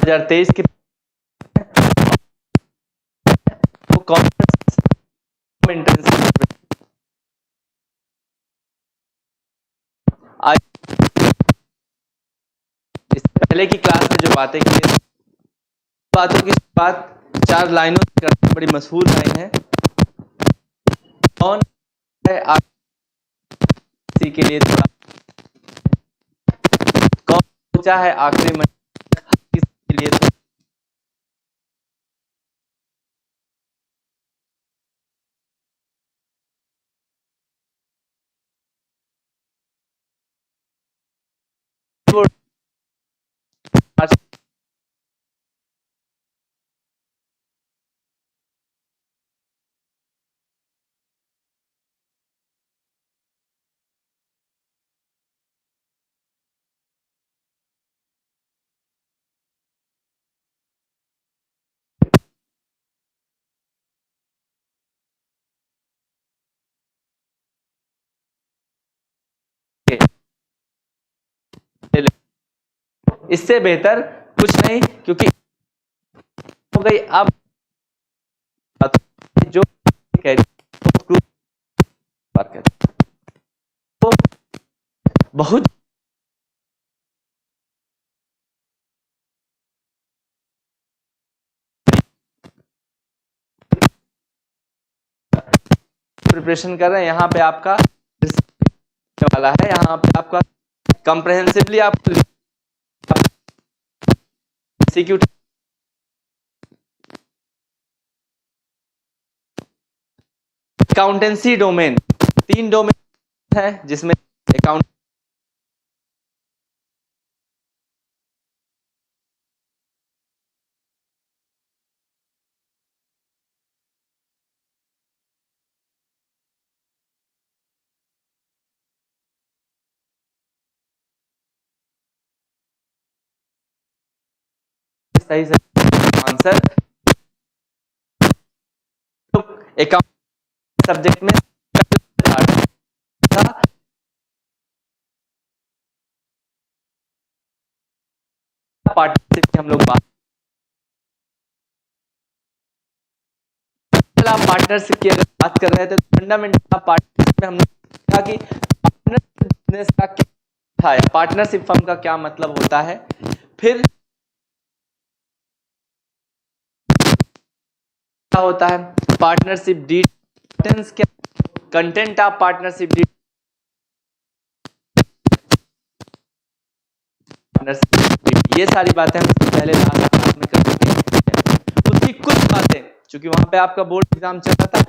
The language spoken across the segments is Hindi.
2023 के आज इससे पहले की क्लास में जो बातें की, बातों की बात 4 लाइनों से करते हैं, बड़ी मशहूर लाइन है। कौन है आखिरी के लिए थोड़ा, कौन सोचा है आखिरी में के लिए इससे बेहतर कुछ नहीं, क्योंकि हो गई। अब जो तो बहुत प्रिपरेशन कर रहे हैं, यहाँ पे आपका वाला है, यहाँ पे आपका कंप्रहेंसिवली आपको एग्जीक्यूट अकाउंटेंसी डोमेन, 3 डोमेन है जिसमें अकाउंट सही से आंसर अकाउंट सब्जेक्ट में पार्टनरशिप की हम लोग बात पार्टनरशिप की अगर बात कर रहे थे तो फंडामेंटल पार्टनरशिप में हमने देखा कि पार्टनरशिप बिजनेस का क्या है, पार्टनरशिप फर्म का क्या मतलब होता है, फिर क्या होता है पार्टनरशिप डिटेल्स, क्या कंटेंट ऑफ पार्टनरशिप, ये सारी बातें हम पहले क्लास में कर चुके हैं। उसकी कुछ बातें, क्योंकि वहां पे आपका बोर्ड एग्जाम चल रहा था,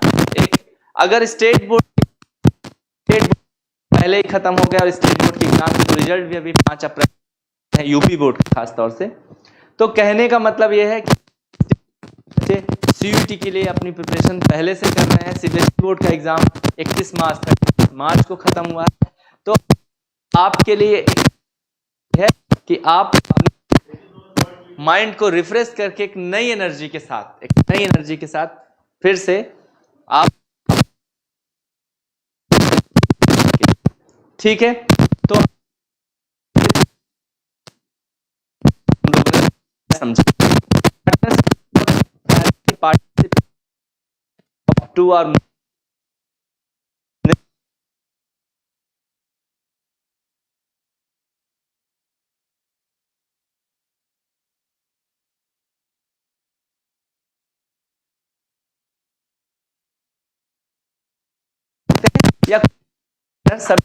एक अगर स्टेट बोर्ड पहले ही खत्म हो गया और स्टेट बोर्ड की एग्जाम की रिजल्ट भी अभी 5 अप्रैल है, यूपी बोर्ड खास तौर से, तो कहने का मतलब यह है कि सीयूईटी के लिए अपनी प्रिपरेशन पहले से कर रहे हैं। सीबीएसई बोर्ड का एग्जाम 31 मार्च को खत्म हुआ है, तो आपके लिए है कि आप माइंड को रिफ्रेश करके एक नई एनर्जी के साथ फिर से आप, ठीक है, तो समझे टू और या सब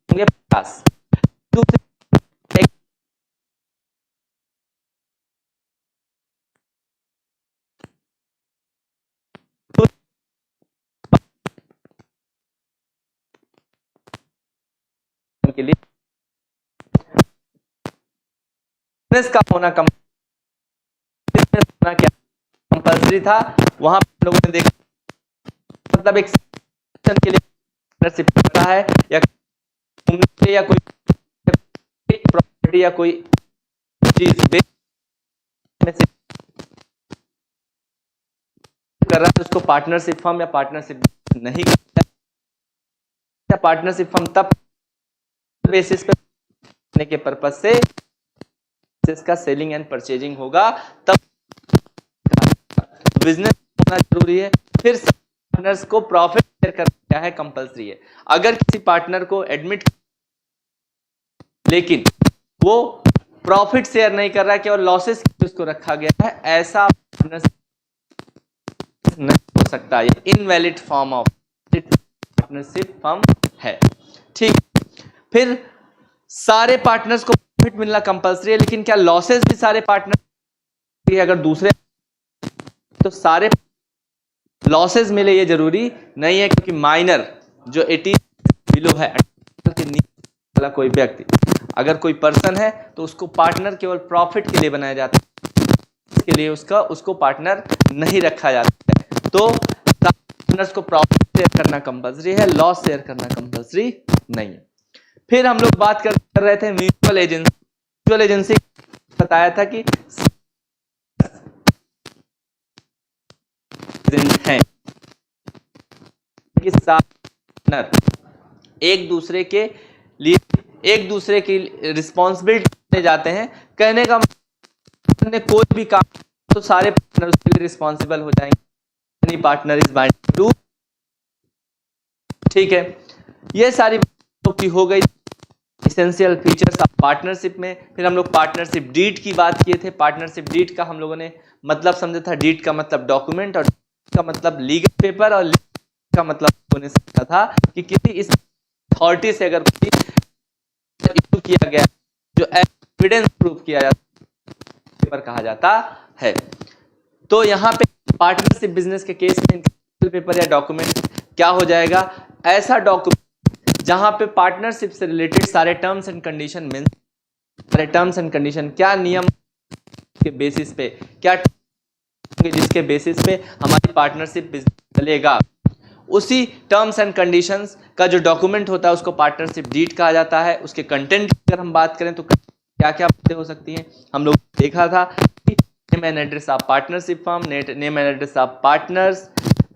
होंगे 50। के लिए बिजनेस का होना क्या कंपल्सरी था, वहां पर लोगों ने देखा, मतलब एक के लिए करता है या घूमने या कोई प्रॉपर्टी या कोई चीज कर रहा है उसको पार्टनरशिप फर्म या पार्टनरशिप नहीं करता है। पार्टनरशिप फर्म तब बेसिस पे के पर्पज से इसका सेलिंग एंड परचेजिंग होगा, तब बिजनेस होना जरूरी है। फिर पार्टनर्स को प्रॉफिट शेयर करना क्या है, कंपलसरी है। अगर किसी पार्टनर को एडमिट लेकिन वो प्रॉफिट शेयर नहीं कर रहा है, केवल लॉसेस उसको रखा गया है, ऐसा पार्टनरशिप नहीं हो सकता। ये invalid form of partnership firm है। ठीक, फिर सारे पार्टनर्स को प्रॉफिट मिलना कंपलसरी है, लेकिन क्या लॉसेस भी सारे पार्टनर, अगर दूसरे तो सारे लॉसेस मिले ये जरूरी नहीं है, क्योंकि माइनर जो 18 बिलो है के नीचे वाला कोई व्यक्ति, अगर कोई पर्सन है तो उसको पार्टनर केवल प्रॉफिट के लिए बनाया जाता है, इसके लिए उसको पार्टनर नहीं रखा जाता है। तो पार्टनर्स को प्रॉफिट शेयर करना कंपलसरी है, लॉस शेयर करना कंपलसरी नहीं है। फिर हम लोग बात कर रहे थे म्यूचुअल एजेंसी। म्यूचुअल एजेंसी बताया था कि हैं कि पार्टनर एक दूसरे के लिए एक दूसरे की रिस्पॉन्सिबिलिटी ले जाते हैं। कहने का मतलब ने कोई भी काम तो सारे पार्टनर उसके लिए रिस्पॉन्सिबल हो जाएंगे, पार्टनर इज बाइंड टू। ठीक है, ये सारी बातों की हो गई एसेंशियल फीचर्स ऑफ पार्टनरशिप में। फिर हम लोग पार्टनरशिप डीड की बात किए थे। पार्टनरशिप डीड का हम लोगों ने मतलब समझा था। डीड का मतलब डॉक्यूमेंट, और का मतलब लीगल पेपर, और का मतलब उन्होंने समझा था कि किसी इस अथॉरिटी से अगर कोई इशू किया गया जो एविडेंस प्रूफ किया जाता पेपर कहा जाता है। तो यहाँ पे पार्टनरशिप बिजनेस के केस में पेपर या डॉक्यूमेंट क्या हो जाएगा, ऐसा डॉक्यूमेंट जहां पे पार्टनरशिप से रिलेटेड सारे टर्म्स एंड कंडीशन में सारे टर्म्स एंड कंडीशन क्या नियम के बेसिस पे क्या जिसके बेसिस पे हमारी पार्टनरशिप बिजनेस चलेगा, उसी टर्म्स एंड कंडीशंस का जो डॉक्यूमेंट होता है उसको पार्टनरशिप डीड कहा जाता है। उसके कंटेंट की अगर हम बात करें तो क्या क्या बातें हो सकती हैं, हम लोग देखा था कि name and address of partnership firm, name and address of partners,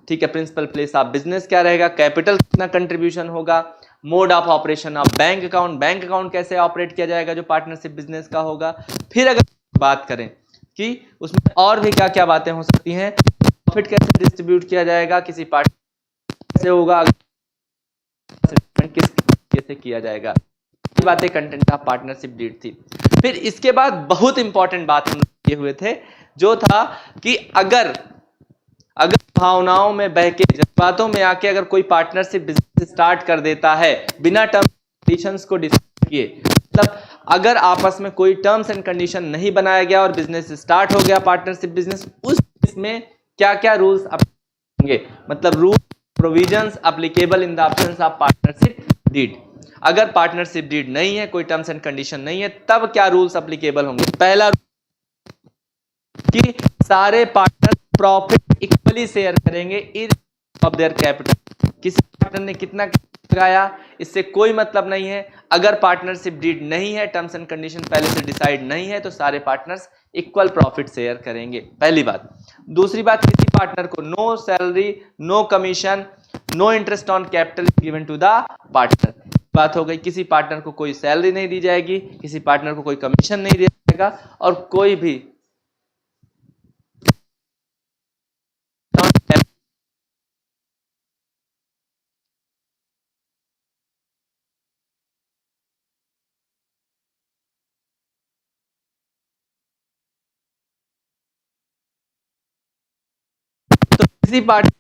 ठीक है, प्रिंसिपल प्लेस ऑफ बिजनेस क्या रहेगा, कैपिटल कितना कंट्रीब्यूशन होगा, mode of operation of bank account कैसे ऑपरेट किया जाएगा जो पार्टनरशिप बिजनेस का होगा। फिर अगर बात करें कि उसमें और भी क्या क्या बातें हो सकती हैं, प्रॉफिट कैसे डिस्ट्रीब्यूट किया जाएगा, किसी पार्टनर कैसे होगा, किस तरीके से किया जाएगा, ये बातें कंटेंट ऑफ पार्टनरशिप डीड थी। फिर इसके बाद बहुत इंपॉर्टेंट बात हम किए हुए थे जो था कि अगर भावनाओं में बहके जज्बातों में आके अगर कोई पार्टनरशिप बिजनेस स्टार्ट कर देता है बिना टर्म्स कंडीशंस को डिसाइड किए, मतलब अगर आपस में कोई टर्म्स एंड कंडीशन नहीं बनाया गया और बिजनेस स्टार्ट हो गया पार्टनरशिप बिजनेस, उस इसमें क्या क्या रूल्स होंगे, मतलब rule provisions applicable in the absence of partnership deed. अगर पार्टनरशिप डीड नहीं है, कोई टर्म्स एंड कंडीशन नहीं है, तब क्या रूल्स एप्लीकेबल होंगे। पहला कि सारे पार्टनर प्रॉफिट इक्वली शेयर करेंगे इन ऑफ देयर कैपिटल। किसी पार्टनर ने कितना लगाया इससे कोई मतलब नहीं है। अगर पार्टनरशिप डीड नहीं है, टर्म्स एंड कंडीशन पहले से डिसाइड नहीं है, तो सारे पार्टनर्स इक्वल प्रॉफिट शेयर करेंगे, पहली बात। दूसरी बात, किसी पार्टनर को no salary, no commission, no interest on capital given to the partner. बात हो गई, किसी पार्टनर को कोई सैलरी नहीं दी जाएगी, किसी पार्टनर को कोई कमीशन नहीं दिया जाएगा, और कोई भी तो किसी पार्टनर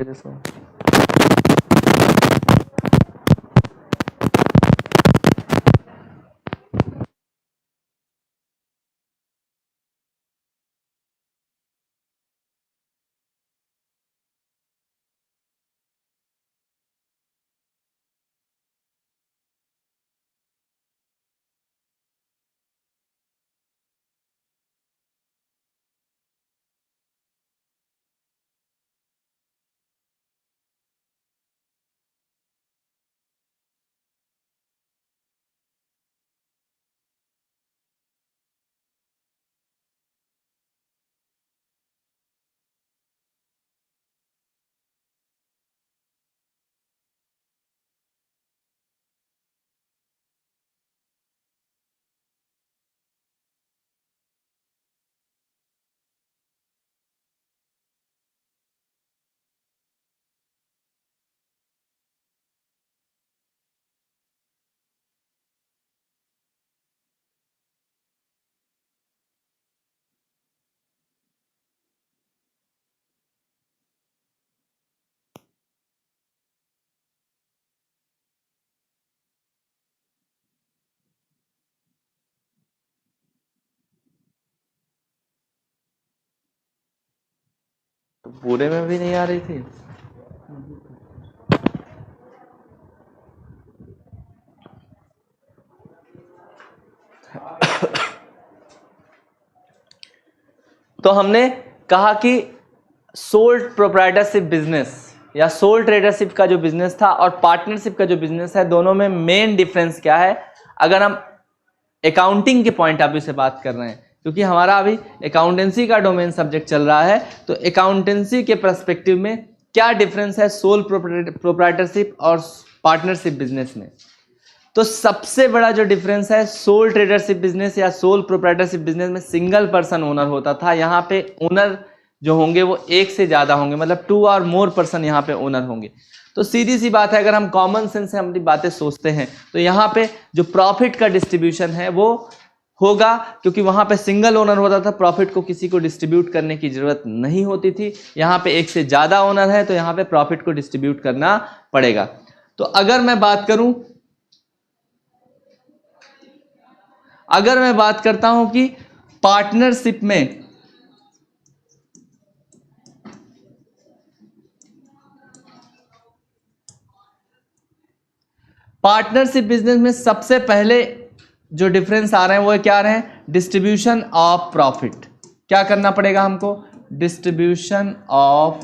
देखो तो पूरे में भी नहीं आ रही थी। तो हमने कहा कि सोल प्रोप्राइटरशिप बिजनेस या सोल ट्रेडरशिप का जो बिजनेस था और पार्टनरशिप का जो बिजनेस है, दोनों में मेन डिफरेंस क्या है। अगर हम अकाउंटिंग के पॉइंट ऑफ व्यू से बात कर रहे हैं, क्योंकि हमारा अभी अकाउंटेंसी का डोमेन सब्जेक्ट चल रहा है, तो अकाउंटेंसी के पर्सपेक्टिव में क्या डिफरेंस है सोल प्रोप्राइटरशिप और पार्टनरशिप बिजनेस में। तो सबसे बड़ा जो डिफरेंस है, सोल ट्रेडरशिप बिजनेस या सोल प्रोप्राइटरशिप बिजनेस में सिंगल पर्सन ओनर होता था। यहाँ पे ओनर जो होंगे वो एक से ज्यादा होंगे, मतलब 2 और मोर पर्सन यहाँ पे ओनर होंगे। तो सीधी सी बात है, अगर हम कॉमन सेंस से अपनी बातें सोचते हैं तो यहाँ पे जो प्रॉफिट का डिस्ट्रीब्यूशन है वो होगा, क्योंकि वहां पे सिंगल ओनर होता था, प्रॉफिट को किसी को डिस्ट्रीब्यूट करने की जरूरत नहीं होती थी। यहाँ पे एक से ज्यादा ओनर है तो यहाँ पे प्रॉफिट को डिस्ट्रीब्यूट करना पड़ेगा। तो अगर मैं बात करता हूं कि पार्टनरशिप बिजनेस में सबसे पहले जो डिफरेंस आ रहे हैं वो क्या आ रहे हैं, डिस्ट्रीब्यूशन ऑफ प्रॉफिट। क्या करना पड़ेगा हमको, डिस्ट्रीब्यूशन ऑफ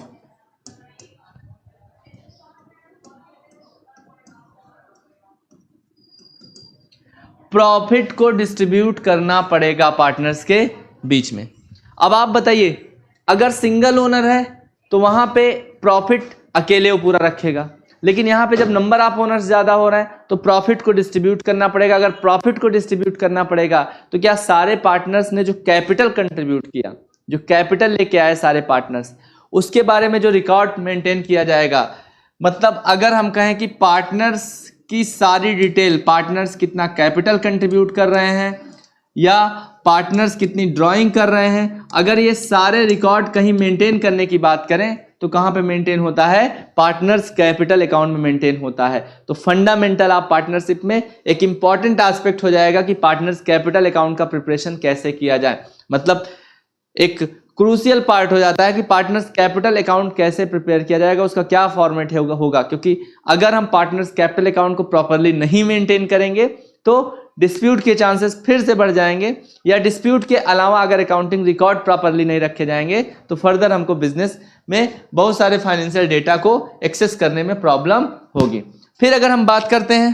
प्रॉफिट को डिस्ट्रीब्यूट करना पड़ेगा पार्टनर्स के बीच में। अब आप बताइए, अगर सिंगल ओनर है तो वहां पे प्रॉफिट अकेले वो पूरा रखेगा, लेकिन यहां पे जब नंबर ऑफ ओनर्स ज्यादा हो रहे हैं तो प्रॉफिट को डिस्ट्रीब्यूट करना पड़ेगा। अगर प्रॉफिट को डिस्ट्रीब्यूट करना पड़ेगा तो क्या सारे पार्टनर्स ने जो कैपिटल कंट्रीब्यूट किया, जो कैपिटल लेके आए सारे पार्टनर्स, उसके बारे में जो रिकॉर्ड मेंटेन किया जाएगा। मतलब अगर हम कहें कि पार्टनर्स की सारी डिटेल, पार्टनर्स कितना कैपिटल कंट्रीब्यूट कर रहे हैं या पार्टनर्स कितनी ड्राइंग कर रहे हैं, अगर ये सारे रिकॉर्ड कहीं मेंटेन करने की बात करें तो कहां पे मेंटेन होता है, पार्टनर्स कैपिटल अकाउंट में मेंटेन होता है। तो फंडामेंटल ऑफ पार्टनरशिप में एक इंपॉर्टेंट एस्पेक्ट हो जाएगा कि पार्टनर्स कैपिटल अकाउंट का प्रिपरेशन कैसे किया जाए। मतलब एक क्रूशियल पार्ट हो जाता है कि पार्टनर्स कैपिटल अकाउंट कैसे प्रिपेयर किया जाएगा, उसका क्या फॉर्मेट होगा। क्योंकि अगर हम पार्टनर्स कैपिटल अकाउंट को प्रॉपरली नहीं मेंटेन करेंगे तो डिस्प्यूट के चांसेस फिर से बढ़ जाएंगे, या डिस्प्यूट के अलावा अगर अकाउंटिंग रिकॉर्ड प्रॉपरली नहीं रखे जाएंगे तो फर्दर हमको बिजनेस में बहुत सारे फाइनेंशियल डेटा को एक्सेस करने में प्रॉब्लम होगी। फिर अगर हम बात करते हैं,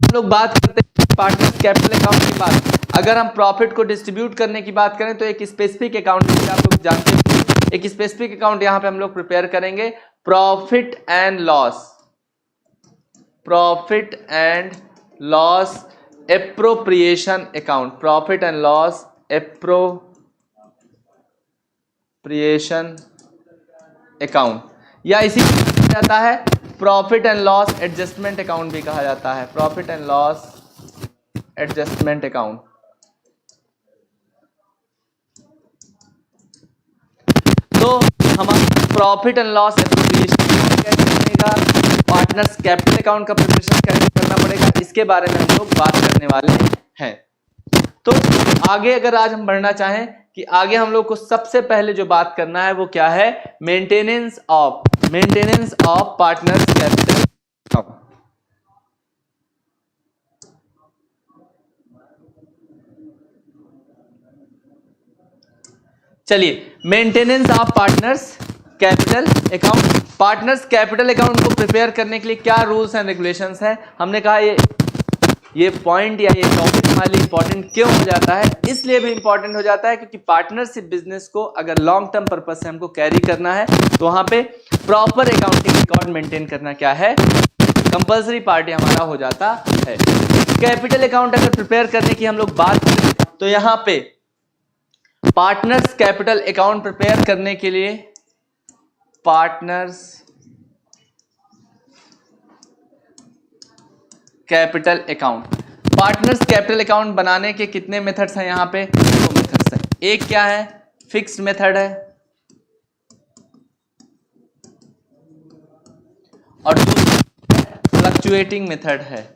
हम लोग बात करते हैं पार्टनर्स कैपिटल अकाउंट की बात, अगर हम प्रॉफिट को डिस्ट्रीब्यूट करने की बात करें तो एक स्पेसिफिक अकाउंट, आप लोग जानते हैं, एक स्पेसिफिक अकाउंट यहां पे हम लोग प्रिपेयर करेंगे, profit and loss, profit and loss appropriation account, profit and loss appropriation account, या इसी को कहा जाता है profit and loss adjustment account भी कहा जाता है, profit and loss adjustment account. तो हमारा प्रॉफिट एंड लॉस एप्लीकेशन कैसे बनेगा, पार्टनर्स कैपिटल अकाउंट का प्रिपरेशन कैसे करना पड़ेगा, इसके बारे में हम लोग बात करने वाले हैं। तो आगे अगर आज हम बढ़ना चाहें कि आगे हम लोग को सबसे पहले जो बात करना है वो क्या है, maintenance of partners capital account. चलिए, maintenance of partners capital account. Partners capital account को प्रिपेयर करने के लिए क्या रूल्स एंड रेगुलेशंस है, हमने कहा ये पॉइंट या ये टॉपिक हमारे लिए इंपॉर्टेंट क्यों हो जाता है, इसलिए भी इंपॉर्टेंट हो जाता है क्योंकि पार्टनरशिप बिजनेस को अगर लॉन्ग टर्म पर्पज से हमको कैरी करना है तो वहां पे प्रॉपर अकाउंटिंग रिकॉर्ड मेंटेन करना क्या है, कंपल्सरी पार्टी हमारा हो जाता है। कैपिटल अकाउंट अगर प्रिपेयर करने की हम लोग बात करें तो यहाँ पे पार्टनर्स कैपिटल अकाउंट प्रिपेयर करने के लिए पार्टनर्स कैपिटल अकाउंट बनाने के कितने मेथड्स हैं, यहाँ पे 2 मेथड्स हैं। एक क्या है, फिक्स्ड मेथड है, और दूसरा फ्लक्चुएटिंग मेथड है।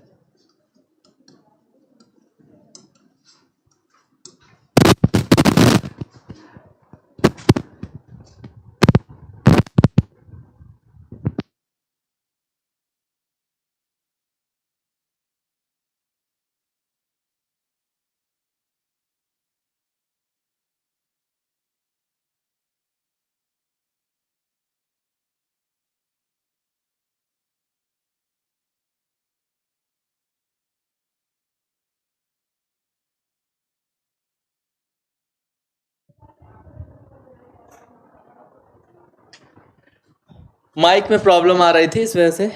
माइक में प्रॉब्लम आ रही थी इस वजह से,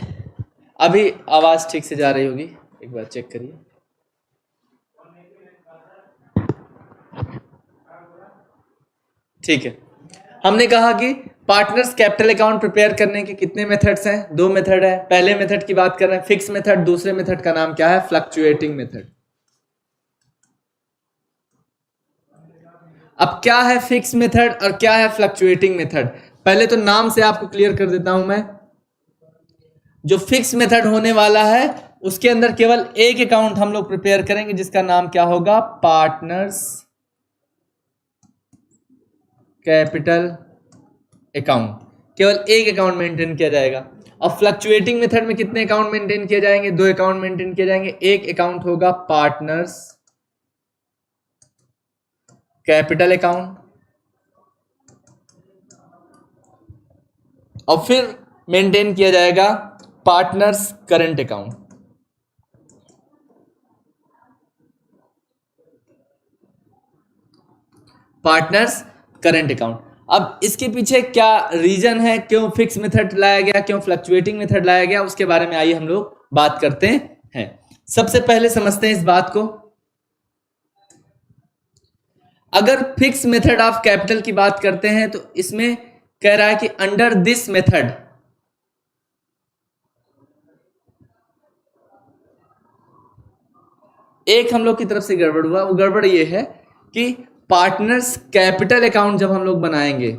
अभी आवाज ठीक से जा रही होगी, एक बार चेक करिए। ठीक है, हमने कहा कि पार्टनर्स कैपिटल अकाउंट प्रिपेयर करने के कितने मेथड्स हैं, 2 मेथड है। पहले मेथड की बात कर रहे हैं फिक्स मेथड, दूसरे मेथड का नाम क्या है, फ्लक्चुएटिंग मेथड। अब क्या है फिक्स मेथड और क्या है फ्लक्चुएटिंग मेथड, पहले तो नाम से आपको क्लियर कर देता हूं मैं। जो फिक्स मेथड होने वाला है उसके अंदर केवल एक अकाउंट हम लोग प्रिपेयर करेंगे जिसका नाम क्या होगा, पार्टनर्स कैपिटल अकाउंट। केवल एक अकाउंट मेंटेन किया जाएगा। और फ्लक्चुएटिंग मेथड में कितने अकाउंट मेंटेन किए जाएंगे, 2 अकाउंट मेंटेन किए जाएंगे। एक अकाउंट होगा पार्टनर्स कैपिटल अकाउंट और फिर मेंटेन किया जाएगा partners current account. Partners current account. अब इसके पीछे क्या रीजन है, क्यों फिक्स मेथड लाया गया, क्यों फ्लक्चुएटिंग मेथड लाया गया, उसके बारे में आइए हम लोग बात करते हैं। सबसे पहले समझते हैं इस बात को। अगर फिक्स मेथड ऑफ कैपिटल की बात करते हैं तो इसमें कह रहा है कि अंडर दिस मेथड एक हम लोग की तरफ से गड़बड़ हुआ। वो गड़बड़ ये है कि पार्टनर्स कैपिटल अकाउंट जब हम लोग बनाएंगे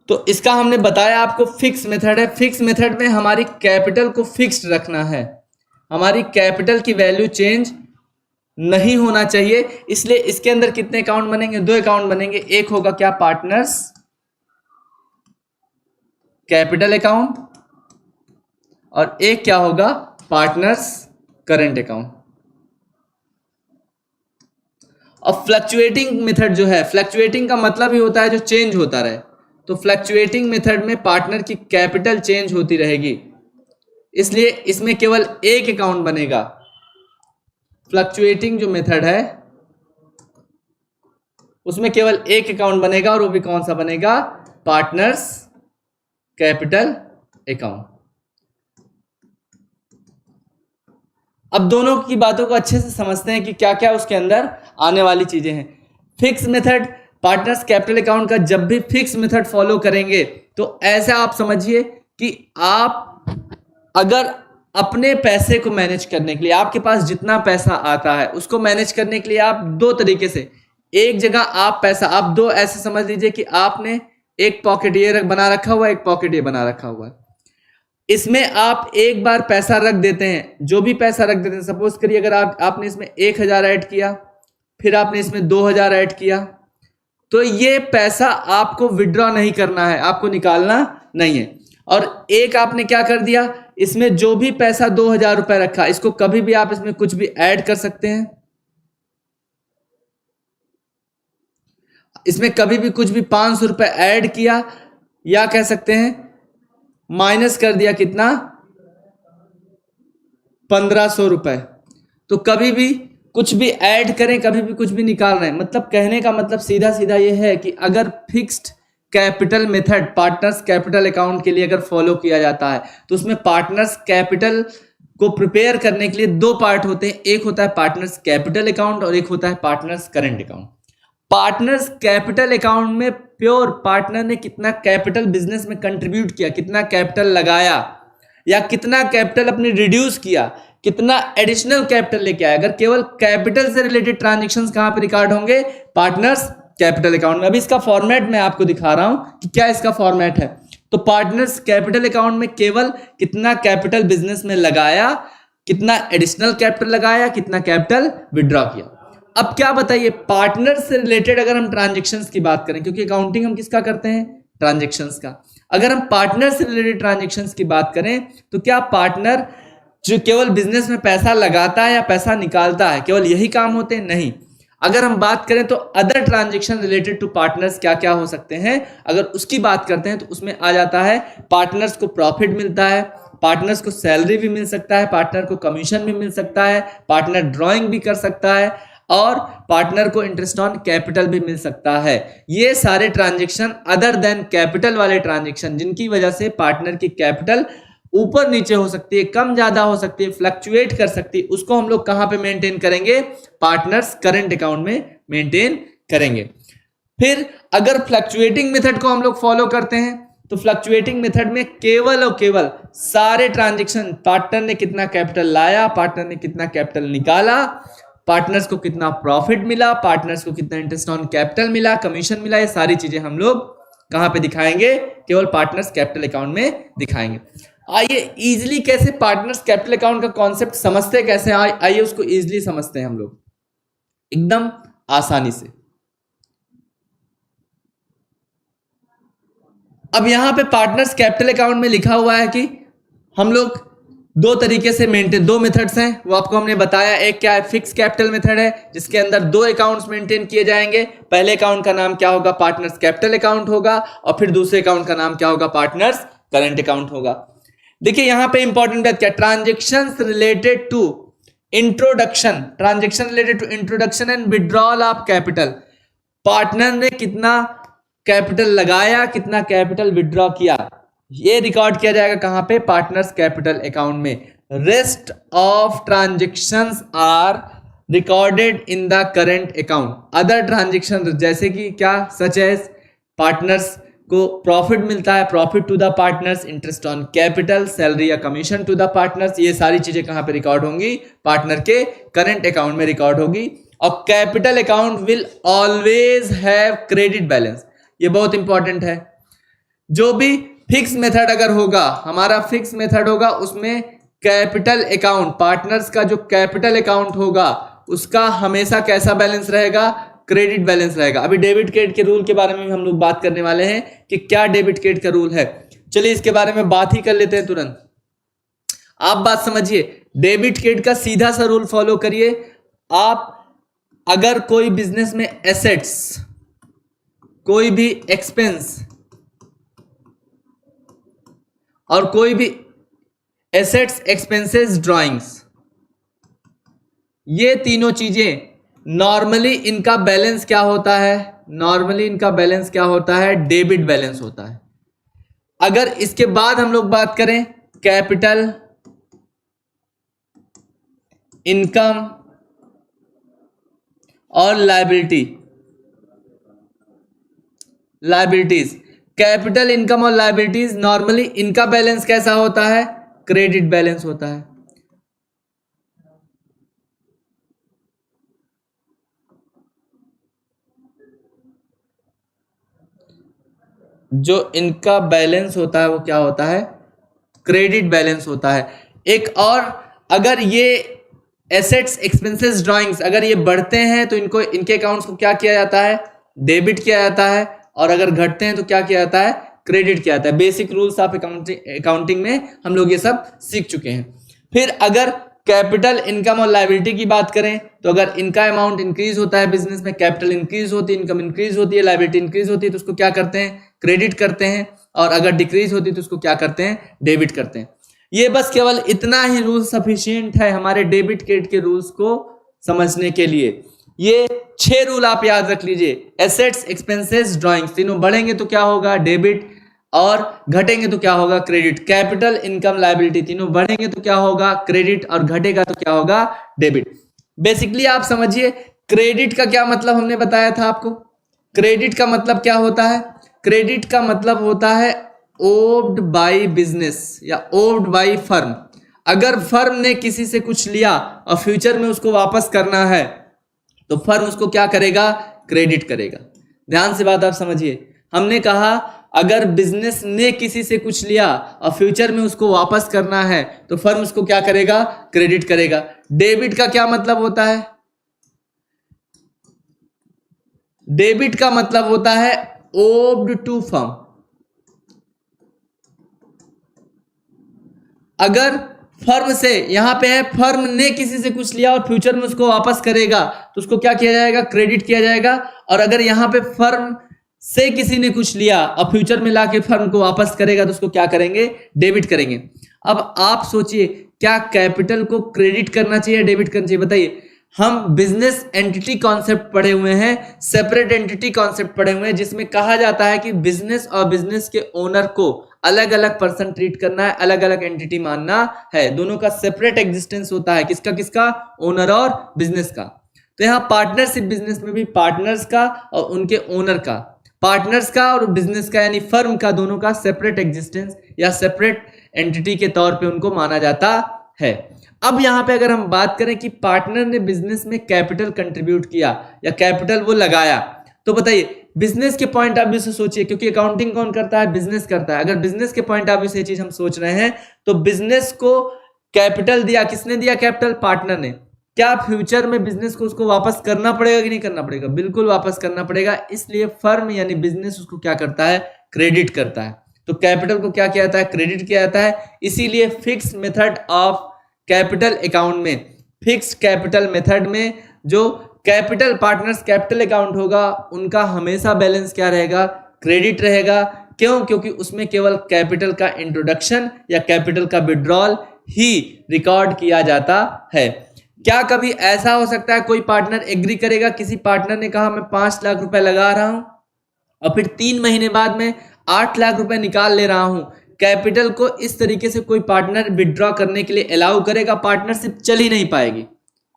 तो इसका हमने बताया आपको फिक्स मेथड है। फिक्स मेथड में हमारी कैपिटल को फिक्स्ड रखना है, हमारी कैपिटल की वैल्यू चेंज नहीं होना चाहिए। इसलिए इसके अंदर कितने अकाउंट बनेंगे, 2 अकाउंट बनेंगे। एक होगा क्या, पार्टनर्स कैपिटल अकाउंट और एक क्या होगा, पार्टनर्स करंट अकाउंट। और फ्लक्चुएटिंग मेथड जो है, फ्लक्चुएटिंग का मतलब ही होता है जो चेंज होता रहे। तो फ्लक्चुएटिंग मेथड में पार्टनर की कैपिटल चेंज होती रहेगी, इसलिए इसमें केवल एक अकाउंट बनेगा। फ्लक्चुएटिंग जो मेथड है उसमें केवल एक अकाउंट बनेगा और वो भी कौन सा बनेगा, पार्टनर्स कैपिटल अकाउंट। अब दोनों की बातों को अच्छे से समझते हैं कि क्या क्या उसके अंदर आने वाली चीजें हैं। Fix method, partners capital account का जब भी फिक्स मेथड फॉलो करेंगे तो ऐसा आप समझिए कि आप अगर अपने पैसे को मैनेज करने के लिए, आपके पास जितना पैसा आता है उसको मैनेज करने के लिए आप दो तरीके से, एक जगह आप पैसा, आप दो ऐसे समझ लीजिए कि आपने एक पॉकेट ये बना रखा हुआ है, एक पॉकेट ये बना रखा हुआ है। इसमें आप एक बार पैसा रख देते हैं, जो भी पैसा रख देते हैं, सपोज करिए अगर आपने इसमें 1000 ऐड किया, फिर आपने इसमें 2000 ऐड किया, तो ये पैसा आपको विड्रॉ नहीं करना है, आपको निकालना नहीं है। और एक आपने क्या कर दिया, इसमें जो भी पैसा 2000 रुपए रखा, इसको कभी भी आप इसमें कुछ भी ऐड कर सकते हैं, इसमें कभी भी कुछ भी 500 रुपए ऐड किया, या कह सकते हैं माइनस कर दिया कितना, 1500 रुपए। तो कभी भी कुछ भी ऐड करें, कभी भी कुछ भी निकाल रहे हैं, मतलब कहने का मतलब सीधा सीधा ये है कि अगर fixed capital method partners capital account के लिए अगर फॉलो किया जाता है, तो उसमें पार्टनर्स कैपिटल को प्रिपेयर करने के लिए दो पार्ट होते हैं, एक होता है पार्टनर्स कैपिटल अकाउंट और एक होता है partners current account. Partners capital account में प्योर पार्टनर ने कितना कैपिटल बिजनेस में कंट्रीब्यूट किया, कितना कैपिटल लगाया, या कितना कैपिटल अपने रिड्यूस किया, कितना एडिशनल कैपिटल लेके आया। अगर केवल कैपिटल से रिलेटेड ट्रांजैक्शंस कहां पे रिकॉर्ड होंगे, पार्टनर्स कैपिटल अकाउंट में। अभी इसका फॉर्मेट मैं आपको दिखा रहा हूं कि क्या इसका फॉर्मेट है। तो पार्टनर्स कैपिटल अकाउंट में केवल कितना कैपिटल बिजनेस में लगाया, कितना एडिशनल कैपिटल लगाया, कितना कैपिटल विड्रॉ किया। अब क्या बताइए, पार्टनर से रिलेटेड अगर हम ट्रांजैक्शंस की बात करें, क्योंकि अकाउंटिंग हम किसका करते हैं, ट्रांजैक्शंस का। अगर हम पार्टनर से रिलेटेड ट्रांजैक्शंस की बात करें, तो क्या पार्टनर जो केवल बिजनेस में पैसा लगाता है या पैसा निकालता है, केवल यही काम होते हैं? नहीं। अगर हम बात करें तो other transaction related to partners क्या क्या हो सकते हैं, अगर उसकी बात करते हैं तो उसमें आ जाता है पार्टनर्स को प्रॉफिट मिलता है, पार्टनर्स को सैलरी भी मिल सकता है, पार्टनर को कमीशन भी मिल सकता है, पार्टनर ड्रॉइंग भी कर सकता है, और पार्टनर को इंटरेस्ट ऑन कैपिटल भी मिल सकता है। ये सारे ट्रांजैक्शन अदर देन कैपिटल वाले ट्रांजैक्शन, जिनकी वजह से पार्टनर की कैपिटल ऊपर नीचे हो सकती है, कम ज्यादा हो सकती है, फ्लक्चुएट कर सकती है, उसको हम लोग कहां पे मेंटेन करेंगे, पार्टनर्स करंट अकाउंट में मेंटेन करेंगे। फिर अगर फ्लक्चुएटिंग मेथड को हम लोग फॉलो करते हैं, तो फ्लक्चुएटिंग मेथड में केवल और केवल सारे ट्रांजैक्शन, पार्टनर ने कितना कैपिटल लाया, पार्टनर ने कितना कैपिटल निकाला, पार्टनर्स को कितना प्रॉफिट मिला, पार्टनर्स को कितना इंटरेस्ट ऑन कैपिटल मिला, कमीशन मिला, ये सारी चीजें हम लोग कहां पे दिखाएंगे, केवल पार्टनर्स कैपिटल अकाउंट में दिखाएंगे। आइए इजीली कैसे पार्टनर्स कैपिटल अकाउंट का कॉन्सेप्ट समझते हैं, कैसे आइए उसको इजीली समझते हैं हम लोग एकदम आसानी से। अब यहां पे पार्टनर्स कैपिटल अकाउंट में लिखा हुआ है कि हम लोग दो तरीके से मेंटेन, दो मेथड्स हैं, वो आपको हमने बताया। एक क्या है, फिक्स कैपिटल मेथड है, जिसके अंदर दो अकाउंट्स मेंटेन किए जाएंगे। पहले अकाउंट का नाम क्या होगा, पार्टनर्स कैपिटल अकाउंट होगा, और फिर दूसरे अकाउंट का नाम क्या होगा, पार्टनर्स करंट अकाउंट होगा। देखिए यहां पे इंपॉर्टेंट बात क्या, transactions related to introduction, transaction related to introduction and withdrawal of capital. Partner ने कितना कैपिटल लगाया, कितना कैपिटल विड्रॉ किया, ये रिकॉर्ड किया जाएगा कहां पे, पार्टनर्स कैपिटल अकाउंट में। Rest of transactions are recorded in the current account. Other transaction जैसे कि क्या, सच एज पार्टनर्स को प्रॉफिट मिलता है, profit to the partners, interest on capital, salary या कमीशन टू द पार्टनर्स, ये सारी चीजें कहां पे रिकॉर्ड होंगी, पार्टनर के करंट अकाउंट में रिकॉर्ड होगी। और capital account will always have credit balance, ये बहुत इंपॉर्टेंट है। जो भी फिक्स मेथड अगर होगा, हमारा फिक्स मेथड होगा, उसमें कैपिटल अकाउंट, पार्टनर्स का जो कैपिटल अकाउंट होगा उसका हमेशा कैसा बैलेंस रहेगा, क्रेडिट बैलेंस रहेगा। अभी डेबिट क्रेडिट के रूल के बारे में भी हम लोग बात करने वाले हैं कि क्या डेबिट क्रेडिट का रूल है। चलिए इसके बारे में बात ही कर लेते हैं तुरंत। आप बात समझिए, डेबिट क्रेडिट का सीधा सा रूल फॉलो करिए। आप अगर कोई बिजनेस में एसेट्स, कोई भी एक्सपेंस और कोई भी एसेट्स, एक्सपेंसेस, ड्राइंग्स, ये तीनों चीजें नॉर्मली इनका बैलेंस क्या होता है, नॉर्मली इनका बैलेंस क्या होता है, डेबिट बैलेंस होता है। अगर इसके बाद हम लोग बात करें कैपिटल, इनकम और लायबिलिटीज, कैपिटल, इनकम और लायबिलिटीज, नॉर्मली इनका बैलेंस कैसा होता है, क्रेडिट बैलेंस होता है। जो इनका बैलेंस होता है वो क्या होता है, क्रेडिट बैलेंस होता है। एक और, अगर ये एसेट्स एक्सपेंसेस ड्राइंग्स अगर ये बढ़ते हैं तो इनको, इनके अकाउंट्स को क्या किया जाता है, डेबिट किया जाता है, और अगर घटते हैं तो क्या किया जाता है, क्रेडिट किया जाता है। बेसिक रूल्स ऑफ अकाउंटिंग में हम लोग ये सब सीख चुके हैं। फिर अगर कैपिटल, इनकम और लायबिलिटी की बात करें तो अगर इनका अमाउंट इंक्रीज होता है बिजनेस में, कैपिटल इंक्रीज होती है, इनकम इंक्रीज होती है, लायबिलिटी इंक्रीज होती है, तो उसको क्या करते हैं, क्रेडिट करते हैं, और अगर डिक्रीज होती है तो उसको क्या करते हैं, डेबिट करते हैं। ये बस केवल इतना ही रूल सफिशिएंट है हमारे डेबिट क्रेडिट के रूल्स को समझने के लिए। ये 6 रूल आप याद रख लीजिए। एसेट्स एक्सपेंसेस ड्राइंग्स तीनों बढ़ेंगे तो क्या होगा, डेबिट, और घटेंगे तो क्या होगा, क्रेडिट। कैपिटल, इनकम, लायबिलिटी तीनों बढ़ेंगे तो क्या होगा, क्रेडिट, और घटेगा तो क्या होगा, डेबिट। बेसिकली आप समझिए क्रेडिट का क्या मतलब हमने बताया था आपको। क्रेडिट का मतलब क्या होता है, क्रेडिट का मतलब होता है ओव्ड बाय बिजनेस या ओव्ड बाय फर्म। अगर फर्म ने किसी से कुछ लिया और फ्यूचर में उसको वापस करना है तो फर्म उसको क्या करेगा, क्रेडिट करेगा। ध्यान से बात आप समझिए, हमने कहा अगर बिजनेस ने किसी से कुछ लिया और फ्यूचर में उसको वापस करना है तो फर्म उसको क्या करेगा, क्रेडिट करेगा। डेबिट का क्या मतलब होता है, डेबिट का मतलब होता है ओव्ड टू फर्म। अगर फर्म से, यहां पे है फर्म ने किसी से कुछ लिया और फ्यूचर में उसको वापस करेगा तो उसको क्या किया जाएगा, क्रेडिट किया जाएगा। और अगर यहां पे फर्म से किसी ने कुछ लिया और फ्यूचर में लाके फर्म को वापस करेगा तो उसको क्या करेंगे, डेबिट करेंगे। अब आप सोचिए क्या कैपिटल को क्रेडिट करना चाहिए, डेबिट करना चाहिए, बताइए। हम बिजनेस एंटिटी कॉन्सेप्ट पढ़े हुए हैं, सेपरेट एंटिटी कॉन्सेप्ट पढ़े हुए हैं, जिसमें कहा जाता है कि बिजनेस और बिजनेस के ओनर को अलग अलग पर्सन ट्रीट करना है, अलग अलग एंटिटी मानना है। दोनों का सेपरेट एग्जिस्टेंस होता है, किसका किसका, ओनर और बिजनेस का। तो यहाँ पार्टनरशिप बिजनेस में भी पार्टनर्स का और उनके ओनर का, पार्टनर्स का और बिजनेस का यानी फर्म का, दोनों का सेपरेट एग्जिस्टेंस या सेपरेट एंटिटी के तौर पे उनको माना जाता है। अब यहां पे अगर हम बात करें कि पार्टनर ने बिजनेस में कैपिटल कंट्रीब्यूट किया या कैपिटल वो लगाया, तो बताइए बिजनेस के पॉइंट ऑफ व्यू से सोचिए, क्योंकि अकाउंटिंग कौन करता है, बिजनेस करता है। अगर बिजनेस के पॉइंट ऑफ व्यू से ये चीज हम सोच रहे हैं तो बिजनेस को कैपिटल दिया, किसने दिया कैपिटल, पार्टनर ने। क्या फ्यूचर में बिजनेस को उसको वापस करना पड़ेगा कि नहीं करना पड़ेगा, बिल्कुल वापस करना पड़ेगा। इसलिए फर्म यानी बिजनेस उसको क्या करता है, क्रेडिट करता है। तो कैपिटल को क्या किया जाता है, क्रेडिट किया जाता है। इसीलिए fixed method of capital account में, फिक्स्ड कैपिटल मेथड में जो कैपिटल पार्टनर्स कैपिटल अकाउंट होगा उनका हमेशा बैलेंस क्या रहेगा, क्रेडिट रहेगा। क्यों, क्योंकि उसमें केवल कैपिटल का इंट्रोडक्शन या कैपिटल का विड्रॉल ही रिकॉर्ड किया जाता है। क्या कभी ऐसा हो सकता है कोई पार्टनर एग्री करेगा, किसी पार्टनर ने कहा मैं 5 लाख रुपए लगा रहा हूं और फिर 3 महीने बाद में 8 लाख रुपए निकाल ले रहा हूं, कैपिटल को इस तरीके से कोई पार्टनर विड्रॉ करने के लिए अलाउ करेगा, पार्टनरशिप चल ही नहीं पाएगी।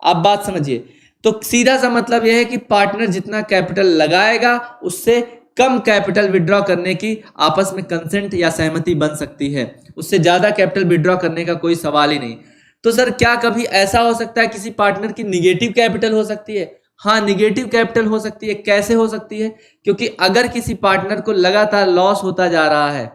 आप बात समझिए। तो सीधा सा मतलब यह है कि पार्टनर जितना कैपिटल लगाएगा उससे कम कैपिटल विड्रॉ करने की आपस में कंसेंट या सहमति बन सकती है, उससे ज्यादा कैपिटल विड्रॉ करने का कोई सवाल ही नहीं। तो सर क्या कभी ऐसा हो सकता है किसी पार्टनर की निगेटिव कैपिटल हो सकती है? हाँ, निगेटिव कैपिटल हो सकती है। कैसे हो सकती है? क्योंकि अगर किसी पार्टनर को लगातार लॉस होता जा रहा है,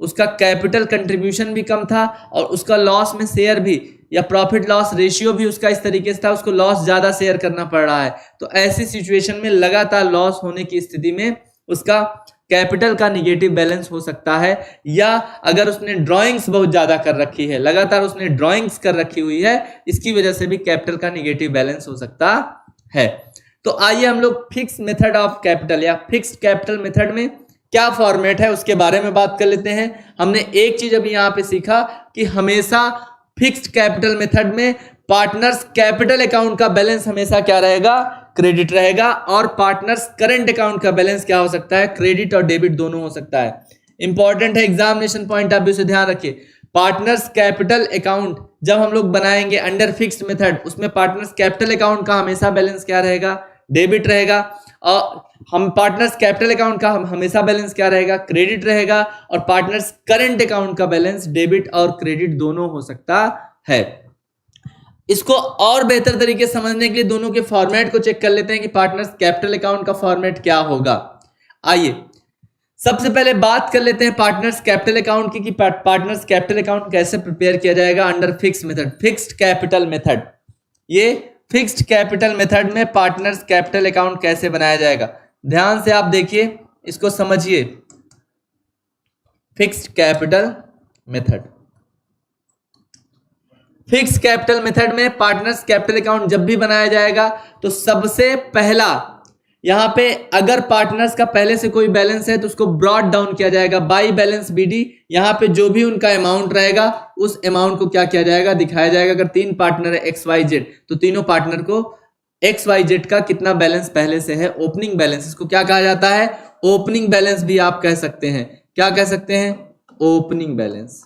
उसका कैपिटल कंट्रीब्यूशन भी कम था और उसका लॉस में शेयर भी या प्रॉफिट लॉस रेशियो भी उसका इस तरीके से था, उसको लॉस ज्यादा शेयर करना पड़ रहा है, तो ऐसी सिचुएशन में लगातार लॉस होने की स्थिति में उसका कैपिटल का निगेटिव बैलेंस हो सकता है। या अगर उसने ड्राइंग्स बहुत ज्यादा कर रखी है, लगातार उसने ड्राइंग्स कर रखी हुई है, इसकी वजह से भी कैपिटल का निगेटिव बैलेंस हो सकता है। तो आइए हम लोग फिक्स मेथड ऑफ कैपिटल या फिक्स्ड कैपिटल मेथड में क्या फॉर्मेट है उसके बारे में बात कर लेते हैं। हमने एक चीज अभी यहां पे सीखा कि हमेशा फिक्स्ड कैपिटल मेथड में पार्टनर्स कैपिटल अकाउंट का बैलेंस हमेशा क्या रहेगा, क्रेडिट रहेगा, और पार्टनर्स करंट अकाउंट का बैलेंस क्या हो सकता है, क्रेडिट और डेबिट दोनों हो सकता है। इंपॉर्टेंट है, एग्जामिनेशन पॉइंट ऑफ व्यू से ध्यान रखिए। पार्टनर्स कैपिटल अकाउंट जब हम लोग बनाएंगे अंडर फिक्स्ड मेथड, उसमें पार्टनर्स कैपिटल अकाउंट का हमेशा बैलेंस क्या रहेगा, डेबिट रहेगा। और हम पार्टनर्स कैपिटल अकाउंट का हमेशा बैलेंस क्या रहेगा, क्रेडिट रहेगा, और पार्टनर्स करंट अकाउंट का बैलेंस डेबिट और क्रेडिट दोनों हो सकता है। इसको और बेहतर तरीके से समझने के लिए दोनों के फॉर्मेट को चेक कर लेते हैं कि पार्टनर्स कैपिटल अकाउंट का फॉर्मेट क्या होगा। आइए सबसे पहले बात कर लेते हैं पार्टनर्स कैपिटल अकाउंट की कि पार्टनर्स कैपिटल अकाउंट कैसे प्रिपेयर किया जाएगा under fixed method, fixed capital method. ये फिक्स्ड कैपिटल मेथड में पार्टनर्स कैपिटल अकाउंट कैसे बनाया जाएगा, ध्यान से आप देखिए, इसको समझिए। Fixed capital method, fixed capital method में पार्टनर्स कैपिटल अकाउंट जब भी बनाया जाएगा तो सबसे पहला यहां पे अगर पार्टनर्स का पहले से कोई बैलेंस है तो उसको ब्रॉट डाउन किया जाएगा बाई बैलेंस बीडी। यहां पे जो भी उनका अमाउंट रहेगा उस अमाउंट को क्या किया जाएगा, दिखाया जाएगा। अगर 3 पार्टनर है XYZ तो तीनों पार्टनर को XYZ का कितना बैलेंस पहले से है, ओपनिंग बैलेंस, इसको क्या कहा जाता है, ओपनिंग बैलेंस भी आप कह सकते हैं। क्या कह सकते हैं, ओपनिंग बैलेंस।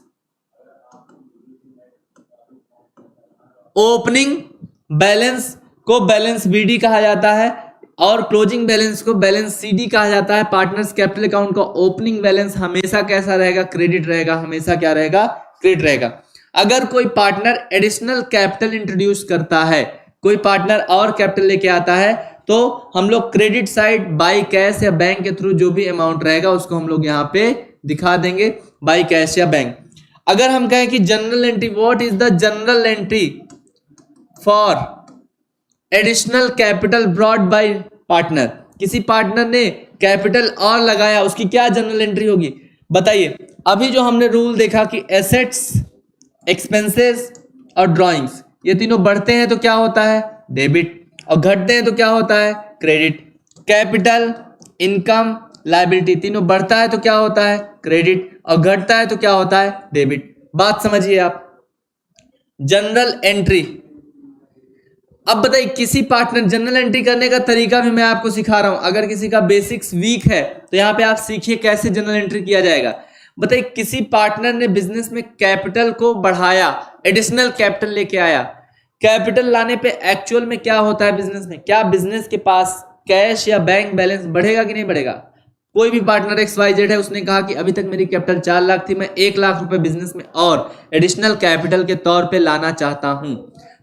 ओपनिंग बैलेंस को बैलेंस बीडी कहा जाता है और क्लोजिंग बैलेंस को बैलेंस सीडी कहा जाता है। पार्टनर्स कैपिटल अकाउंट का ओपनिंग बैलेंस हमेशा कैसा रहेगा, क्रेडिट रहेगा, हमेशा क्या रहेगा, क्रेडिट रहेगा। अगर कोई पार्टनर एडिशनल कैपिटल इंट्रोड्यूस करता है, कोई पार्टनर और कैपिटल लेके आता है, तो हम लोग क्रेडिट साइड बाई कैश या बैंक के थ्रू जो भी अमाउंट रहेगा उसको हम लोग यहाँ पे दिखा देंगे बाई कैश या बैंक। अगर हम कहें कि general entry, what is the general entry for additional capital brought by partner, किसी पार्टनर ने कैपिटल और लगाया, उसकी क्या जनरल एंट्री होगी, बताइए। अभी जो हमने रूल देखा कि एसेट्स, एक्सपेंसेस और ड्रॉइंग्स, ये तीनों बढ़ते हैं तो क्या होता है, डेबिट, और घटते हैं तो क्या होता है, क्रेडिट। कैपिटल, इनकम, लायबिलिटी, तीनों बढ़ता है तो क्या होता है, क्रेडिट, और घटता है तो क्या होता है, डेबिट। बात समझिए आप। जनरल एंट्री, अब बताइए किसी पार्टनर, जनरल एंट्री करने का तरीका भी मैं आपको सिखा रहा हूं। अगर किसी का बेसिक्स वीक है तो यहां पे आप सीखिए कैसे जनरल एंट्री किया जाएगा। बताइए किसी पार्टनर ने बिजनेस में कैपिटल को बढ़ाया, एडिशनल कैपिटल लेके आया। कैपिटल लाने पे एक्चुअल में क्या होता है बिजनेस में, क्या बिजनेस के पास कैश या बैंक बैलेंस बढ़ेगा कि नहीं बढ़ेगा। कोई भी पार्टनर XYZ है, उसने कहा कि अभी तक मेरी कैपिटल 4 लाख थी, मैं 1 लाख रुपए बिजनेस में और एडिशनल कैपिटल के तौर पे लाना चाहता हूं।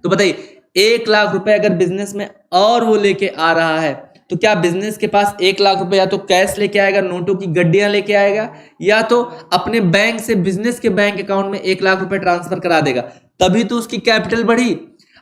तो बताइए 1 लाख रुपए अगर बिजनेस में और वो लेके आ रहा है तो क्या बिजनेस के पास 1 लाख रुपए या तो कैश लेके आएगा, नोटों की गड्डियां लेके आएगा, या तो अपने बैंक से बिजनेस के बैंक अकाउंट में 1 लाख रुपए ट्रांसफर करा देगा, तभी तो उसकी कैपिटल बढ़ी।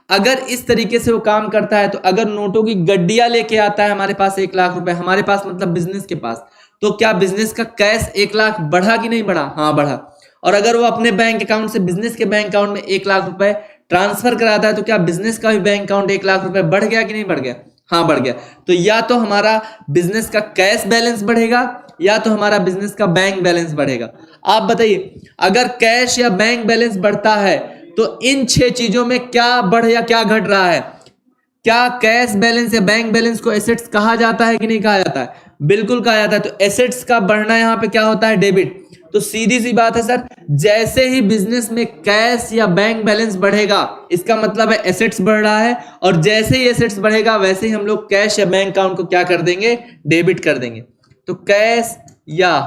अगर इस तरीके से वो काम करता है तो अगर नोटों की गड्डियां लेके आता है हमारे पास 1 लाख रुपए, हमारे पास मतलब बिजनेस के पास, तो क्या बिजनेस का कैश 1 लाख बढ़ा कि नहीं बढ़ा, हाँ बढ़ा। और अगर वो अपने बैंक अकाउंट से बिजनेस के बैंक अकाउंट में 1 लाख रुपए ट्रांसफर कराता है तो क्या बिजनेस का भी बैंक अकाउंट 1 लाख रुपए बढ़ गया कि नहीं बढ़ गया, हाँ बढ़ गया। तो या तो हमारा बिजनेस का कैश बैलेंस बढ़ेगा या तो हमारा बिजनेस का बैंक बैलेंस बढ़ेगा। आप बताइए अगर कैश या बैंक बैलेंस बढ़ता है तो इन 6 चीजों में क्या बढ़ या क्या घट रहा है। क्या कैश बैलेंस या बैंक बैलेंस को एसेट्स कहा जाता है कि नहीं कहा जाता है, बिल्कुल कहा जाता है। तो एसेट्स का बढ़ना यहां पे क्या होता है, डेबिट। तो सीधी सी बात है सर, जैसे ही बिजनेस में कैश या बैंक बैलेंस बढ़ेगा इसका मतलब है एसेट्स बढ़ रहा है, और जैसे ही एसेट्स बढ़ेगा वैसे ही हम लोग कैश या बैंक अकाउंट को क्या कर देंगे, डेबिट कर देंगे। तो कैश या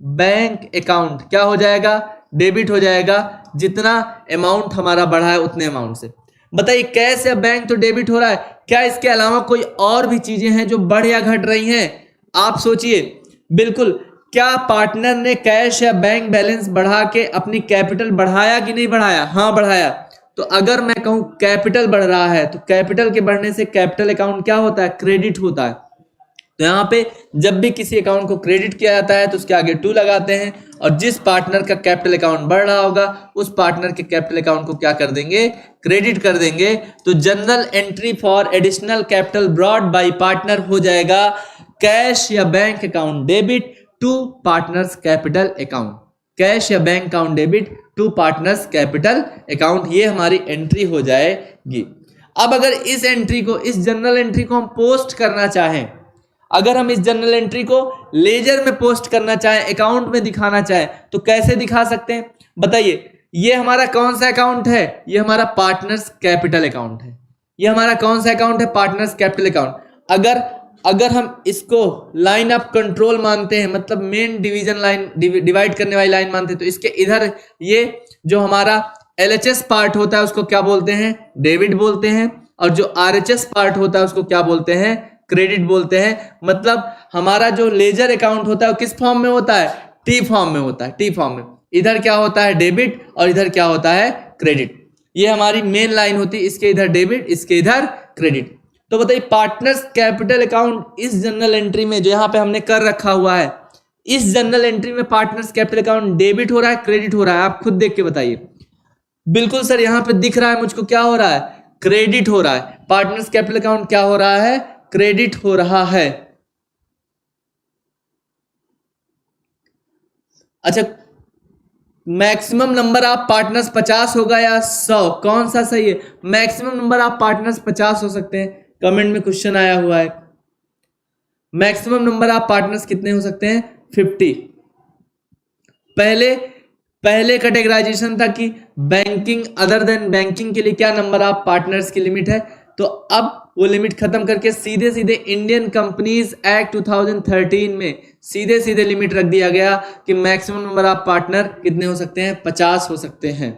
बैंक अकाउंट क्या हो जाएगा, डेबिट हो जाएगा, जितना अमाउंट हमारा बढ़ा है उतने अमाउंट से। बताइए कैश या बैंक तो डेबिट हो रहा है, क्या इसके अलावा कोई और भी चीजें हैं जो बढ़ या घट रही हैं, आप सोचिए। बिल्कुल, क्या पार्टनर ने कैश या बैंक बैलेंस बढ़ा के अपनी कैपिटल बढ़ाया कि नहीं बढ़ाया, हाँ बढ़ाया। तो अगर मैं कहूं कैपिटल बढ़ रहा है तो कैपिटल के बढ़ने से कैपिटल अकाउंट क्या होता है, क्रेडिट होता है। तो यहाँ पे जब भी किसी अकाउंट को क्रेडिट किया जाता है तो उसके आगे 2 लगाते हैं, और जिस पार्टनर का कैपिटल अकाउंट बढ़ रहा होगा उस पार्टनर के कैपिटल अकाउंट को क्या कर देंगे, क्रेडिट कर देंगे। तो journal entry for additional capital brought by partner हो जाएगा कैश या bank account debit to partners capital account, cash या bank account debit to partners capital account, ये हमारी एंट्री हो जाएगी। अब अगर इस एंट्री को, इस जनरल एंट्री को हम पोस्ट करना चाहें, अगर हम इस जनरल एंट्री को लेजर में पोस्ट करना चाहें, अकाउंट में दिखाना चाहें, तो कैसे दिखा सकते हैं बताइए। ये हमारा कौन सा अकाउंट है, ये हमारा पार्टनर्स कैपिटल अकाउंट है। ये हमारा कौन सा अकाउंट है, पार्टनर्स कैपिटल अकाउंट। अगर अगर हम इसको लाइन ऑफ कंट्रोल मानते हैं, मतलब मेन डिवीजन लाइन, डिवाइड करने वाली लाइन मानते हैं, तो इसके इधर ये जो हमारा LHS पार्ट होता है उसको क्या बोलते हैं? डेबिट बोलते हैं। और जो RHS पार्ट होता है उसको क्या बोलते हैं? क्रेडिट बोलते हैं। मतलब हमारा जो लेजर अकाउंट होता है वो किस फॉर्म में होता है? टी फॉर्म में होता है, टी फॉर्म में। इधर क्या होता है? डेबिट, और इधर क्या होता है? क्रेडिट। ये हमारी मेन लाइन होती है, इसके इधर डेबिट, इसके इधर क्रेडिट। तो बताइए पार्टनर्स कैपिटल अकाउंट इस जनरल एंट्री में जो यहाँ पे हमने कर रखा हुआ है, इस जनरल एंट्री में पार्टनर्स कैपिटल अकाउंट डेबिट हो रहा है, क्रेडिट हो रहा है? आप खुद देख के बताइए। बिल्कुल सर, यहाँ पे दिख रहा है मुझको, क्या हो रहा है? क्रेडिट हो रहा है। पार्टनर्स कैपिटल अकाउंट क्या हो रहा है? क्रेडिट हो रहा है। अच्छा, मैक्सिमम नंबर ऑफ पार्टनर्स 50 होगा या 100? कौन सा सही है? मैक्सिमम नंबर ऑफ पार्टनर्स 50 हो सकते हैं। कमेंट में क्वेश्चन आया हुआ है, मैक्सिमम नंबर ऑफ पार्टनर्स कितने हो सकते हैं? 50। पहले कैटेगराइजेशन था कि बैंकिंग अदर देन बैंकिंग के लिए क्या नंबर ऑफ पार्टनर्स की लिमिट है, तो अब वो लिमिट खत्म करके सीधे सीधे इंडियन कंपनीज एक्ट 2013 में सीधे सीधे लिमिट रख दिया गया कि मैक्सिमम नंबर ऑफ पार्टनर कितने हो सकते हैं? 50 हो सकते हैं।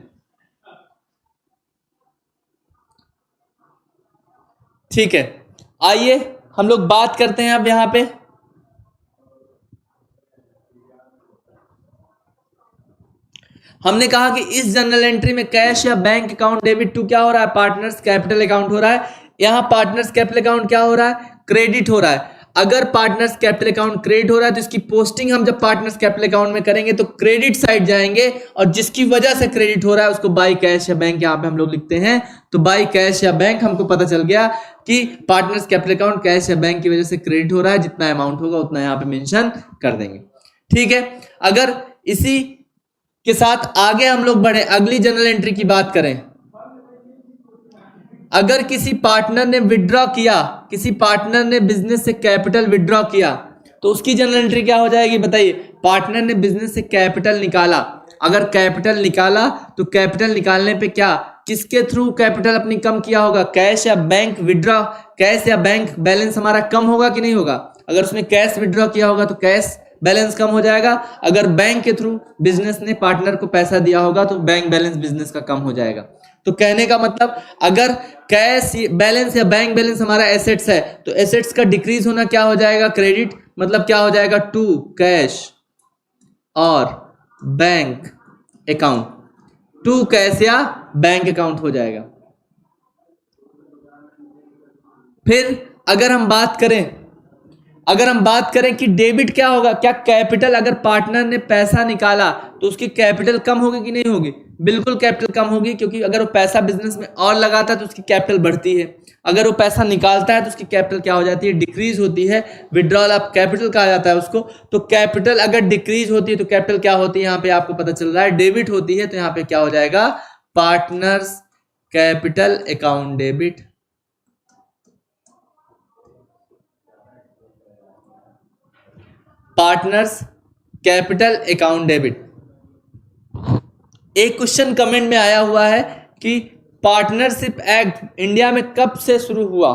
ठीक है, आइए हम लोग बात करते हैं अब यहां पे। हमने कहा कि इस जनरल एंट्री में कैश या बैंक अकाउंट डेबिट टू क्या हो रहा है? पार्टनर्स कैपिटल अकाउंट हो रहा है। यहां पार्टनर्स कैपिटल अकाउंट क्या हो रहा है? क्रेडिट हो रहा है। अगर पार्टनर्स कैपिटल अकाउंट क्रेडिट हो रहा है तो इसकी पोस्टिंग हम जब पार्टनर्स कैपिटल अकाउंट में करेंगे तो क्रेडिट साइड जाएंगे, और जिसकी वजह से क्रेडिट हो रहा है उसको बाय कैश या बैंक यहां पे हम लोग लिखते हैं। तो बाय कैश या बैंक हमको पता चल गया कि पार्टनर्स कैपिटल अकाउंट कैश या बैंक की वजह से क्रेडिट हो रहा है। जितना अमाउंट होगा उतना यहां पे मेंशन कर देंगे। ठीक है, अगर इसी के साथ आगे हम लोग बढ़े, अगली जनरल एंट्री की बात करें। अगर किसी पार्टनर ने विड्रॉ किया, किसी पार्टनर ने बिजनेस से कैपिटल विड्रॉ किया, तो उसकी जनरल एंट्री क्या हो जाएगी? बताइए। पार्टनर ने बिजनेस से कैपिटल निकाला, अगर कैपिटल निकाला तो कैपिटल निकालने पे क्या, किसके थ्रू कैपिटल अपनी कम किया होगा? कैश या बैंक विड्रॉ, कैश या बैंक बैलेंस हमारा कम होगा कि नहीं होगा? अगर उसने कैश विड्रॉ किया होगा तो कैश बैलेंस कम हो जाएगा। अगर बैंक के थ्रू बिजनेस ने पार्टनर को पैसा दिया होगा तो बैंक बैलेंस बिजनेस का कम हो जाएगा। तो कहने का मतलब अगर कैश बैलेंस या बैंक बैलेंस हमारा एसेट्स है तो एसेट्स का डिक्रीज होना क्या हो जाएगा? क्रेडिट। मतलब क्या हो जाएगा? टू कैश और बैंक अकाउंट, टू कैश या बैंक अकाउंट हो जाएगा। फिर अगर हम बात करें कि डेबिट क्या होगा? क्या कैपिटल, अगर पार्टनर ने पैसा निकाला तो उसकी कैपिटल कम होगी कि नहीं होगी? बिल्कुल कैपिटल कम होगी, क्योंकि अगर वो पैसा बिजनेस में और लगाता है तो उसकी कैपिटल बढ़ती है। अगर वो पैसा निकालता है तो उसकी कैपिटल क्या हो जाती है? डिक्रीज होती है। विड्रॉल ऑफ कैपिटल कहा जाता है उसको। तो कैपिटल अगर डिक्रीज होती है तो कैपिटल क्या होती है? यहाँ पे आपको पता चल रहा है डेबिट होती है। तो यहाँ पे क्या हो जाएगा? Partners capital account debit. Partners capital account debit. एक क्वेश्चन कमेंट में आया हुआ है कि पार्टनरशिप एक्ट इंडिया में कब से शुरू हुआ?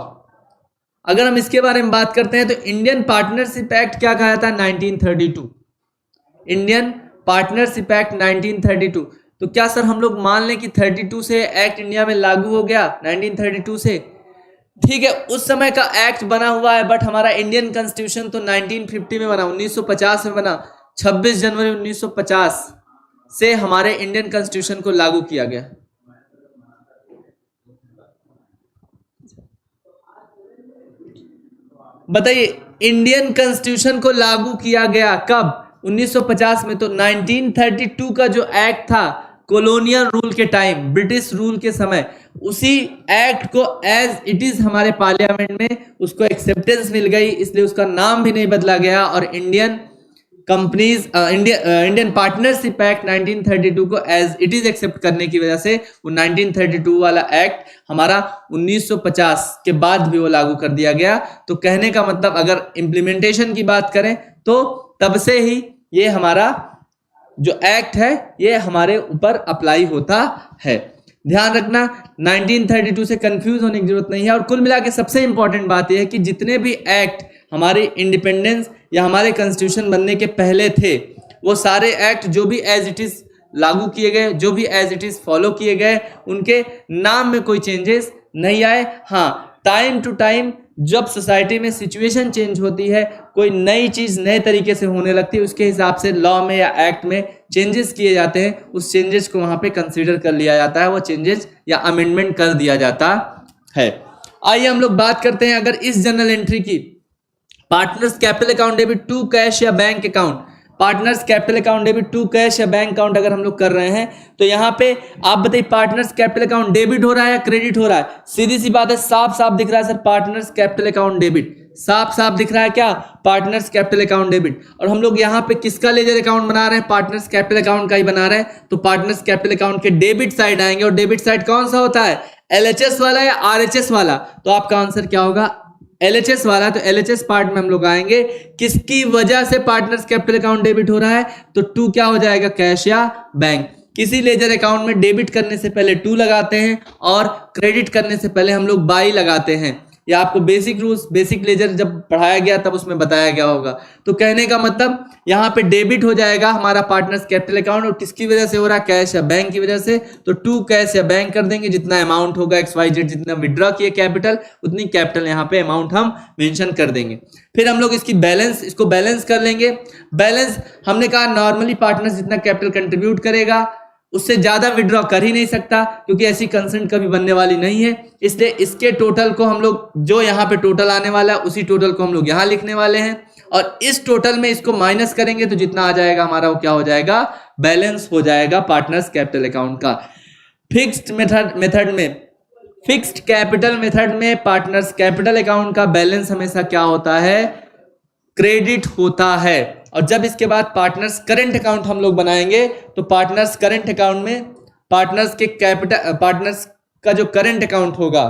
अगर हम इसके बारे में बात करते हैं तो इंडियन पार्टनरशिप एक्ट क्या कहा था? 1932। Indian partnership act 1932। तो क्या सर हम लोग मान लें कि 32 से एक्ट इंडिया में लागू हो गया, 1932 से? ठीक है, उस समय का एक्ट बना हुआ है, बट हमारा इंडियन कॉन्स्टिट्यूशन तो 1950 में बना, 1950 में बना। 26 जनवरी 1950 से हमारे इंडियन कॉन्स्टिट्यूशन को लागू किया गया। बताइए, इंडियन कॉन्स्टिट्यूशन को लागू किया गया कब? 1950 में। तो 1932 का जो एक्ट था कॉलोनियल रूल के टाइम, ब्रिटिश रूल के समय, उसी एक्ट को एज इट इज हमारे पार्लियामेंट में उसको एक्सेप्टेंस मिल गई, इसलिए उसका नाम भी नहीं बदला गया। और इंडियन पार्टनरशिप एक्ट 1932 को एज इट इज एक्सेप्ट करने की वजह से वो 1932 वाला एक्ट हमारा 1950 के बाद भी वो लागू कर दिया गया। तो कहने का मतलब अगर इम्प्लीमेंटेशन की बात करें तो तब से ही ये हमारा जो एक्ट है ये हमारे ऊपर अप्लाई होता है। ध्यान रखना, 1932 से कंफ्यूज होने की जरूरत नहीं है। और कुल मिला के सबसे इंपॉर्टेंट बात यह है कि जितने भी एक्ट हमारी इंडिपेंडेंस या हमारे कॉन्स्टिट्यूशन बनने के पहले थे, वो सारे एक्ट जो भी एज इट इज लागू किए गए, जो भी एज इट इज फॉलो किए गए, उनके नाम में कोई चेंजेस नहीं आए। हाँ, टाइम टू टाइम जब सोसाइटी में सिचुएशन चेंज होती है, कोई नई चीज नए तरीके से होने लगती है, उसके हिसाब से लॉ में या एक्ट में चेंजेस किए जाते हैं, उस चेंजेस को वहां पे कंसीडर कर लिया जाता है, वो चेंजेस या अमेंडमेंट कर दिया जाता है। आइए हम लोग बात करते हैं अगर इस जर्नल एंट्री की, partners capital account debit to cash या bank account, partners capital account debit to cash या बैंक अकाउंट अगर हम लोग कर रहे हैं तो यहां पे आप बताइए पार्टनर्स कैपिटल अकाउंट डेबिट हो रहा है या क्रेडिट हो रहा है? सीधी सी बात है, साफ साफ दिख रहा है sir, partners capital account debit, साफ साफ दिख रहा है क्या? Partners capital account debit. और हम लोग यहाँ पे किसका लेजर अकाउंट बना रहे हैं? पार्टनर्स कैपिटल अकाउंट का ही बना रहे हैं। तो पार्टनर्स कैपिटल अकाउंट के डेबिट साइड आएंगे, और डेबिट साइड कौन सा होता है? एलएचएस वाला या आरएचएस वाला? तो आपका आंसर क्या होगा? एलएचएस वाला। तो एलएचएस पार्ट में हम लोग आएंगे, किसकी वजह से पार्टनर्स कैपिटल अकाउंट डेबिट हो रहा है? तो टू क्या हो जाएगा? कैश या बैंक। किसी लेजर अकाउंट में डेबिट करने से पहले टू लगाते हैं और क्रेडिट करने से पहले हम लोग बाई लगाते हैं। या आपको बेसिक रूल्स, बेसिक लेजर जब पढ़ाया गया तब उसमें बताया गया होगा। तो कहने का मतलब यहाँ पे डेबिट हो जाएगा हमारा पार्टनर्स कैपिटल अकाउंट, और किसकी वजह से हो रहा है? कैश या बैंक की वजह से। तो टू कैश या बैंक कर देंगे, जितना अमाउंट होगा XYZ जितना विड्रॉ किए कैपिटल, उतनी कैपिटल यहाँ पे अमाउंट हम मेंशन कर देंगे। फिर हम लोग इसकी बैलेंस, इसको बैलेंस कर लेंगे। बैलेंस हमने कहा नॉर्मली पार्टनर्स जितना कैपिटल कंट्रीब्यूट करेगा उससे ज्यादा विड्रॉ कर ही नहीं सकता, क्योंकि ऐसी कंसेंट कभी बनने वाली नहीं है। इसलिए इसके टोटल को हम लोग, जो यहाँ पे टोटल आने वाला है उसी टोटल को हम लोग यहाँ लिखने वाले हैं, और इस टोटल में इसको माइनस करेंगे तो जितना आ जाएगा हमारा वो क्या हो जाएगा? बैलेंस हो जाएगा पार्टनर्स कैपिटल अकाउंट का। फिक्स्ड मेथड में, फिक्स्ड कैपिटल मेथड में पार्टनर्स कैपिटल अकाउंट का बैलेंस हमेशा क्या होता है? क्रेडिट होता है। और जब इसके बाद पार्टनर्स करंट अकाउंट हम लोग बनाएंगे तो पार्टनर्स करंट अकाउंट में पार्टनर्स के कैपिटल, पार्टनर्स का जो करंट अकाउंट होगा,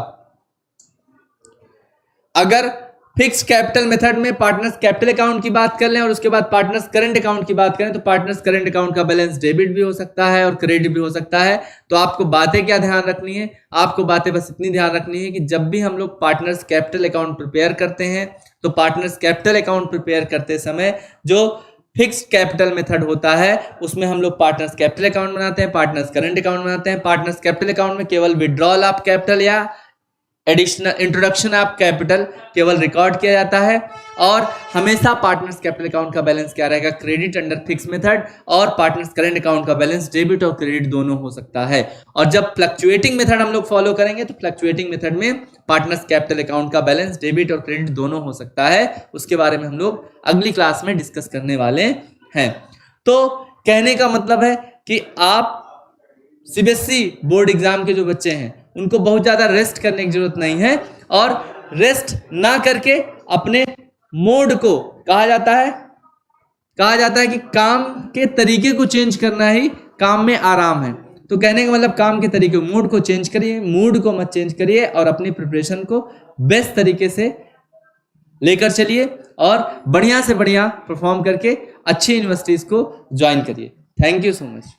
अगर फिक्स कैपिटल मेथड में पार्टनर्स कैपिटल अकाउंट की बात कर लें और उसके बाद पार्टनर्स करंट अकाउंट की बात करें, तो पार्टनर्स करंट अकाउंट का बैलेंस डेबिट भी हो सकता है और क्रेडिट भी हो सकता है। तो आपको बातें क्या ध्यान रखनी है? आपको बातें बस इतनी ध्यान रखनी है कि जब भी हम लोग पार्टनर्स कैपिटल अकाउंट प्रिपेयर करते हैं तो पार्टनर्स कैपिटल अकाउंट प्रिपेयर करते समय जो फिक्स्ड कैपिटल मेथड होता है उसमें हम लोग पार्टनर्स कैपिटल अकाउंट बनाते हैं, पार्टनर्स करंट अकाउंट बनाते हैं। पार्टनर्स कैपिटल अकाउंट में केवल विड्रॉल ऑफ कैपिटल या एडिशनल इंट्रोडक्शन ऑफ कैपिटल केवल रिकॉर्ड किया जाता है, और हमेशा पार्टनर्स कैपिटल अकाउंट का बैलेंस क्या रहेगा? क्रेडिट अंडर फिक्स मेथड, और पार्टनर्स करंट अकाउंट का बैलेंस डेबिट और क्रेडिट दोनों हो सकता है। और जब फ्लक्चुएटिंग मेथड हम लोग फॉलो करेंगे तो फ्लक्चुएटिंग मेथड में पार्टनर्स कैपिटल अकाउंट का बैलेंस डेबिट और क्रेडिट दोनों हो सकता है। उसके बारे में हम लोग अगली क्लास में डिस्कस करने वाले हैं। तो कहने का मतलब है कि आप सीबीएसई बोर्ड एग्जाम के जो बच्चे हैं उनको बहुत ज्यादा रेस्ट करने की जरूरत नहीं है, और रेस्ट ना करके अपने मोड को कहा जाता है कि काम के तरीके को चेंज करना ही काम में आराम है। तो कहने का मतलब काम के तरीके, मूड को चेंज करिए, मूड को मत चेंज करिए, और अपनी प्रिपरेशन को बेस्ट तरीके से लेकर चलिए और बढ़िया से बढ़िया परफॉर्म करके अच्छी यूनिवर्सिटीज को ज्वाइन करिए। Thank you so much.